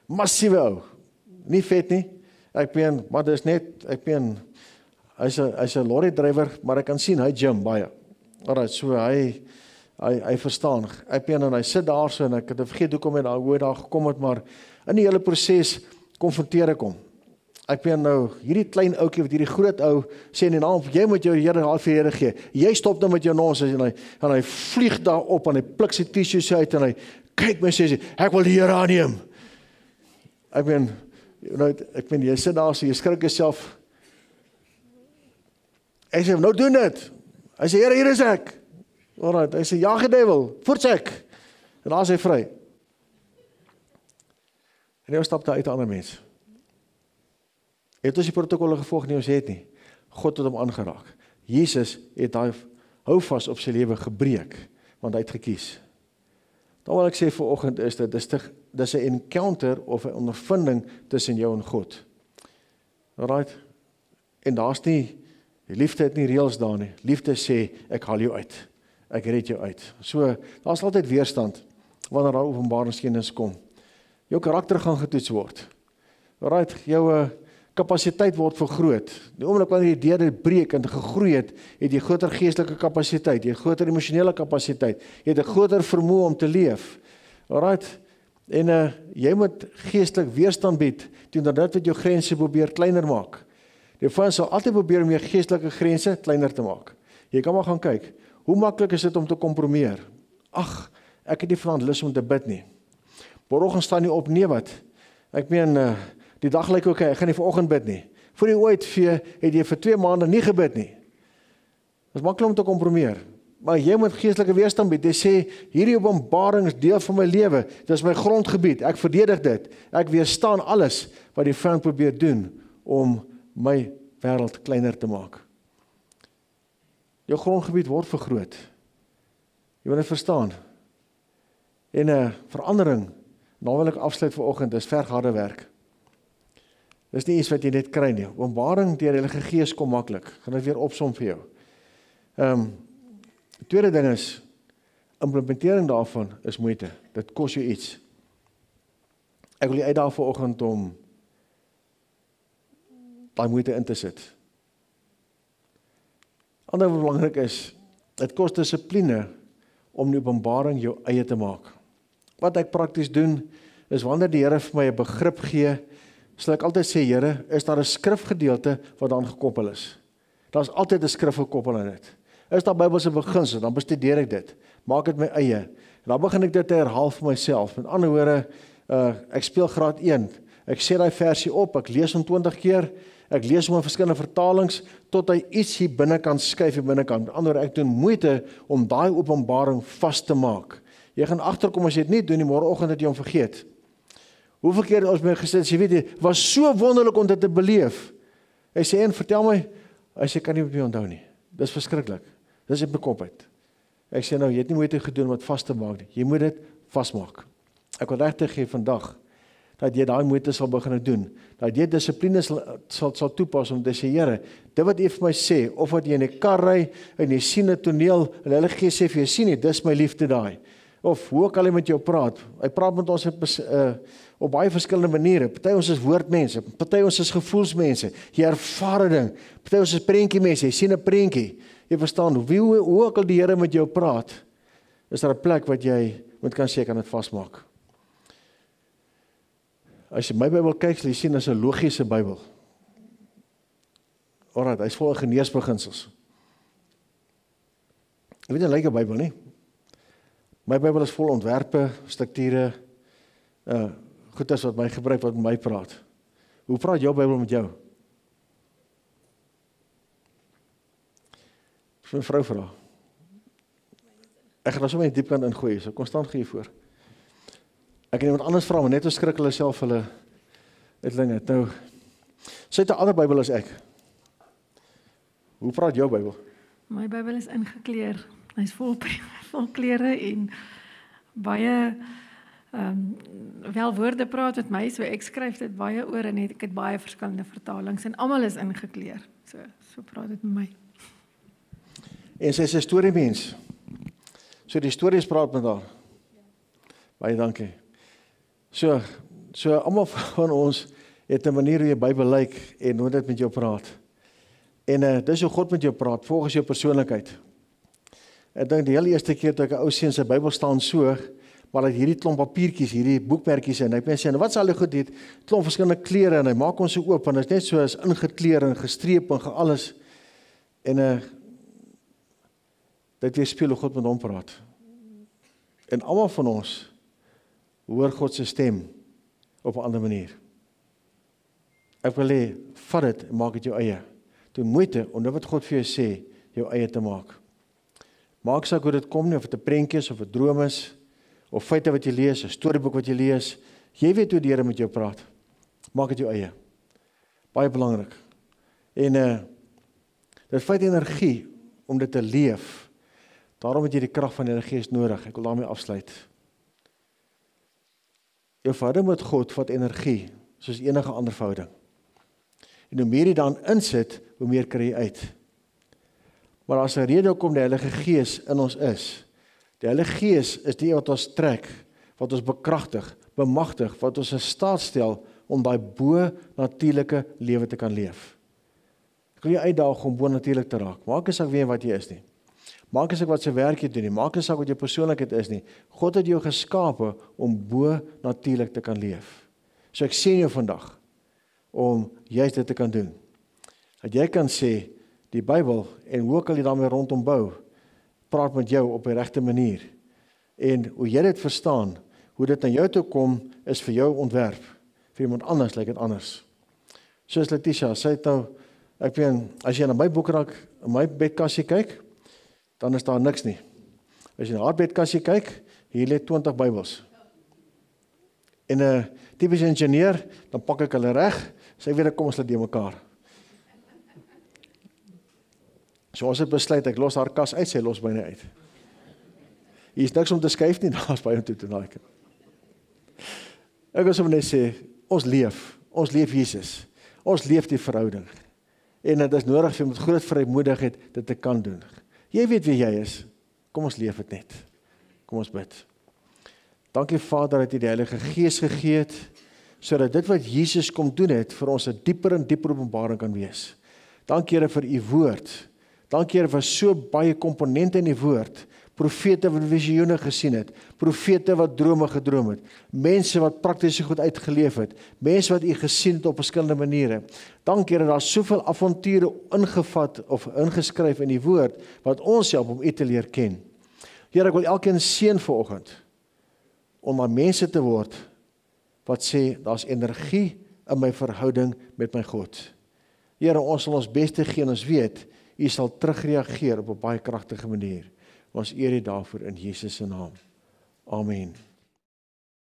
Massiewe ou, nie vet nie, maar dis net, hy's 'n lorry drywer, maar ek kan sien, hy gym baie. Alright, so hy verstaan, en hy sit daar so, en ek het vergeet hoekom hy daar gekom het, maar in die hele proses konfronteer ek hom. Nou, hierdie klein ouetjie wat hierdie groot ou sê in die naam, jy moet jou Here half vir Here gee. Jy stop nou met jou nonsens, en hy vlieg daar op, en hy pluk sy tissues uit, en hy kyk my sê, ek wil die Here aanneem. Jy sit daar so, jy skrik jouself. Hy sê, nou doen dit. Hy sê, Here, hier is ek. Alright, hy sê, ja, gedewil, voortsek. En daar is hy vry. En hy stap daar uit 'n ander mens. Het ons die protokolle gevolg nie, ons het nie. God het hom aangeraak. Jesus het daai houvas op sy lewe gebreek, want hy het gekies. Dan wil ek sê vanoggend is dit, dis 'n encounter of 'n ondervinding tussen jou en God. Alright? En daar's nie, die liefde het nie reëls daar nie. Liefde sê, ek haal jou uit. Ek red jou uit. So, daar's altyd weerstand, wanneer daar openbaringskennis kom. Jou karakter gaan getoets word. Alright, jou kapasiteit word vergroot. Die oomblik wanneer jy deure breek en gegroei het jy groter geestelike kapasiteit, jy het groter emosionele kapasiteit, jy het 'n groter vermoë om te leef. Alright, en jy moet geestelik weerstand bied teenoor dit wat jou grense probeer kleiner maak. Die vyand sal altyd probeer om jou geestelike grense kleiner te maak. Jy kan maar gaan kyk, hoe maklik is dit om te kompromieer? Ag, ek het nie vanaand lus om te bid nie. Môreoggend staan jy op, nee wat? Die dag lyk oké, ek gaan nie vanoggend bid nie. Voor die ooit het jy vir 2 maande nie gebid nie. Dit is maklik om te kompromieer. Maar jy moet geestelike weerstand bied. Jy sê, hierdie openbaring is deel van my lewe. Dit is my grondgebied. Ek verdedig dit. Ek weerstaan alles wat die vyand probeer doen om my wêreld kleiner te maak. Jou grondgebied word vergroot. Jy moet dit verstaan. En verandering, nou wil ek afsluit vanoggend, dis verg harde werk. Dis nie iets wat jy net kry nie. Openbaring deur die Heilige Gees kom maklik. Gaan dit weer opsom vir jou. Tweede ding is, implementering daarvan is moeite. Dit kos jou iets. Ek wil jy uitdaag vanoggend om daai moeite in te sit. Ander wat belangrik is, dit kos dissipline om die openbaring jou eie te maak. Wat ek prakties doen, is wanneer die Here vir my 'n begrip gee, sal ek altyd sê, Here, is daar 'n skrifgedeelte wat aan gekoppel is? Daar's altyd 'n skrif gekoppel aan dit. Is daar Bybelse beginsels, dan bestudeer ek dit. Maak dit my eie. En dan begin ek dit te herhaal vir myself. Met ander woorde, ek speel graad 1. Ek sê daai versie op, ek lees hom 20 keer. Ek lees hom in verskillende vertalings tot hy iets hier binnekant skuif hier binnekant. Met ander woorde, ek doen moeite om daai openbaring vas te maak. Jy gaan agterkom as jy dit nie doen nie, môreoggend het jy hom vergeet. Hoeveel keer ons my gesê, jy weet, dit was so wonderlik om dit te beleef. Hy sê, en vertel my, hy sê, kan nie met my onthou nie. Dis verskriklik. Dis in bekopheid. Ek sê nou, jy het nie moeite gedoen om dit vas te maak nie. Jy moet dit vasmaak. Ek wil regtig gee vandag, dat jy daai moeite sal begin doen. Dat jy dissipline sal toepas om te sê, Here, dit wat jy vir my sê, of wat jy in die kar ry, en jy sien 'n toneel, en hulle gee sê vir jou, sien jy, dis my liefde daai. Of hoe kan hy met jou praat? Hy praat met ons op baie verskillende maniere. Party ons is woordmense, party ons is gevoelsmense. Jy ervaar 'n ding. Party ons is prentjiemense. Jy sien 'n prentjie. Jy verstaan hoe ook al die Here met jou praat, is daar 'n plek wat jy moet kan sê, kan dit vasmaak. As jy my Bybel kyk, sal jy sien, dis 'n logiese Bybel. Alright, hy's vol ingenieursbeginsels. Jy weet, 'n lyk 'n Bybel nie. My Bybel is vol ontwerpe, strukture, goeders wat my gebruik, wat met my praat. Hoe praat jou Bybel met jou? Ek vir 'n vrou vra. Ek gaan daar sommer in die diepkant ingooi, so konstant gee voor. Ek kan iemand anders vra, maar net ons skrik hulle self hulle uitlinge. Nou, sy het 'n ander Bybel as ek. Hoe praat jou Bybel? My Bybel is ingekleer. Hy's vol kleure en baie wel woorde praat met my, so ek skryf dit baie oor en ek het baie verskillende vertalings en almal is ingekleer. So praat dit met my. En sy is 'n storiemens. So die stories praat met haar. Baie dankie. So almal van ons het 'n manier hoe jy Bybel lyk en hoe dit met jou praat. En dis hoe God met jou praat, volgens jou persoonlikheid. Ek dink die heel eerste keer toe ek 'n ou seun se Bybel staan so, maar hy het hierdie klomp papiertjies, hierdie boekmerkies en hy sê, wat sal hy goed het? Klomp verskillende kleure en hy maak ons so oop en dit is net so is ingekleer en gestreep en alles. En dit weerspieël hoe God met hom praat. En almal van ons hoor God se stem op 'n ander manier. Ek wil hê, vat dit en maak dit jou eie. Doen moeite om dit wat God vir jou sê, jou eie te maak. Maak saak hoe dit kom nie, of dit 'n prentjie is of 'n droom is, of feite wat jy lees, 'n storieboek wat jy lees. Jy weet hoe die Here met jou praat. Maak dit jou eie. Baie belangrik. En dit vat energie om dit te leef. Daarom het jy die krag van die Gees nodig. Ek wil daarmee afsluit. Jou verhouding met God vat energie, soos enige ander verhouding. En hoe meer jy dan insit, hoe meer kry jy uit. Maar as 'n rede hoekom die Heilige Gees in ons is. Die Heilige Gees is die wat ons trek, wat ons bekragtig, bemagtig, wat ons in staat stel om daai bo-natuurlike lewe te kan leef. Ek wil jou uitdaag om bo-natuurlik te raak. Maak nie saak wie en wat jy is nie. Maak nie saak wat se werk jy doen nie. Maak nie saak wat jou persoonlikheid is nie. God het jou geskape om bo-natuurlik te kan leef. So ek sien jou vandag om juist dit te kan doen. Dat jy kan sê, die Bybel, en hoe kan jy daarmee rondom bou, praat met jou op die regte manier. En hoe jy dit verstaan, hoe dit na jou toe kom, is vir jou ontwerp. Vir iemand anders lyk dit anders. Soos Letitia, sy het nou, ek weet, as jy na my boekrak, in my bedkassie kyk, dan is daar niks nie. As jy na haar bedkassie kyk, hier lê 20 Bybels. En 'n tipiese ingenieur, dan pak ek hulle reg, sy weet ek kom ons laat die mekaar. So ons het besluit, ek los haar kas uit, sy los myne uit. Hier is niks om te skuif nie, daar is by hom toe te naai. Ek wil sommer net sê, ons leef Jesus, ons leef die verhouding. En dit is nodig vir met groot vrymoedigheid dit te kan doen. Jy weet wie jy is, kom ons leef dit net. Kom ons bid. Dankie Vader dat U die Heilige Gees gegee het, sodat dit wat Jesus kom doen het, vir ons 'n dieper en dieper openbaring kan wees. Dankie Here vir U woord. Dankie Here vir so baie komponente in die woord. Profete wat visioene gesien het, profete wat drome gedroom het, mense wat prakties goed uitgeleef het, mense wat U gesien het op verskillende maniere. Dankie Here, daar is soveel avonture ingevat of ingeskryf in die woord wat ons help om U te leer ken. Here, ek wil elkeen seën vanoggend om maar mense te word wat sê daar's energie in my verhouding met my God. Here, ons sal ons beste gee en ons weet U sal terugreageer op 'n baie kragtige manier. Ons eer U daarvoor in Jesus se naam. Amen.